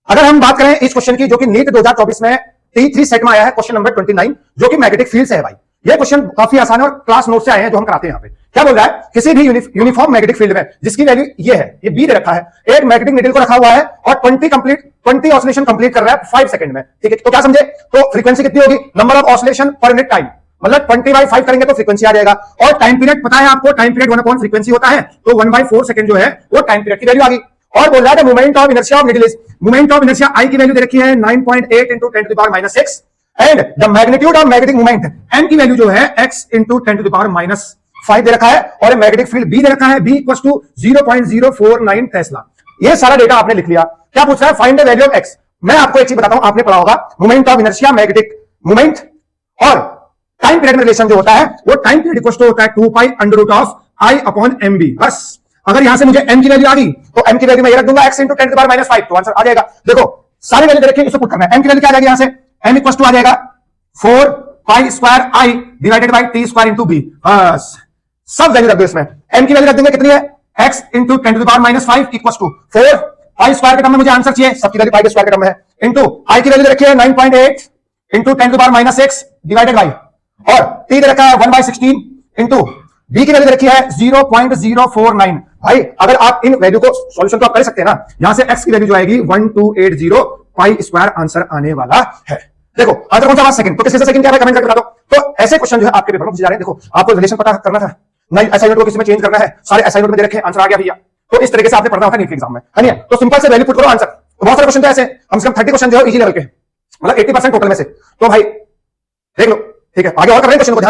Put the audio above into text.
अगर हम बात करें इस क्वेश्चन की जो कि नीट 2024 में T3 सेट में आया है, क्वेश्चन नंबर 29, जो कि मैग्नेटिक फील्ड से है भाई। ये क्वेश्चन काफी आसान है और क्लास नोट से आए हैं जो हम कराते हैं यहाँ पे। क्या बोल रहा है, किसी भी यूनिफॉर्म मैग्नेटिक फील्ड में जिसकी वैल्यू ये है, ये बी दे रखा है, एक मैग्नेटिक नीडल को रखा हुआ है और 20 ऑसिलेशन कंप्लीट कर रहा है 5 सेकंड में। ठीक है, तो क्या समझे, तो फ्रीक्वेंसी कितनी होगी, number of oscillation per unit time, मतलब 20/5 करेंगे तो फ्रीक्वेंसी आ जाएगा। और टाइम पीरियड पता है आपको, टाइम पीरियड 1 फ्रीक्वेंसी होता है, तो 1/4 सेकंड जो है वो टाइम पीरियड की वैल्यू आ गई। और बोल रहा है moment of inertia of needle is, moment of inertia I की वैल्यू दे रखी है 9.8 × 10⁻⁻6 and the magnitude of magnetic moment M की वैल्यू जो है x × 10⁻⁻5 दे रखा है और मैग्नेटिक फील्ड बी दे रखा है b = 0.049 टेस्ला। ये सारा डेटा आपने लिख लिया। क्या पूछ रहा है, find the value of x। मैं आपको एक चीज बताता हूं, आपने पढ़ा होगा moment of inertia magnetic moment और टाइम पीरियड में रिलेशन जो होता है वो टाइम पीरियड इक्वल टू होता है 2π√I/mb। बस अगर यहां से मुझे m की वैल्यू आ गई तो m की वैल्यू मैं ये रख दूंगा x × 10⁻⁻5, तो आंसर आ जाएगा। देखो सारी वैल्यू दे रखी है, इसको पुट करना है। m की वैल्यू क्या आ जाएगी यहां से, m = आ जाएगा 4π² I/t² × b। बस सब वैल्यू रख दो इसमें। m की वैल्यू रख देंगे कितनी है, x × 10⁻�5 = 4π² के टर्म में मुझे आंसर चाहिए, सबकी वैल्यू पाई के स्क्वायर के टर्म में है, इनटू i की वैल्यू दे रखी है 9.8 × 10⁻�6 डिवाइडेड बाय, और t दे रखा है 1/16 इनटू b की वैल्यू दे रखी है 0.049। भाई अगर आप इन वैल्यू को सॉल्यूशन तो आप कर सकते हैं ना, यहां से x की वैल्यू जो आएगी 1280 π² आंसर आने वाला है। देखो आंसर कौन सा, सेकंड, तो किसी से सेकंड क्या है कमेंट करके बता दो। तो ऐसे क्वेश्चन जो है आपके पेपर में पूछे जा रहे हैं। देखो आपको रिलेशन पता करना था, नहीं असाइनमेंट को किसी में चेंज करना है, सारे असाइनमेंट में दे रखे हैं, आंसर आ गया भैया। तो इस तरीके से आपने पढ़ना होता है नीट के एग्जाम में, है नहीं? तो सिंपल से वैल्यू पुट करो, आंसर। तो बहुत सारे क्वेश्चन तो ऐसे कम से कम 30 क्वेश्चन जो है इजी लेवल के, मतलब 80% टोटल में से। तो भाई देख लो, ठीक है, आगे और कर रहे हैं क्वेश्चन को।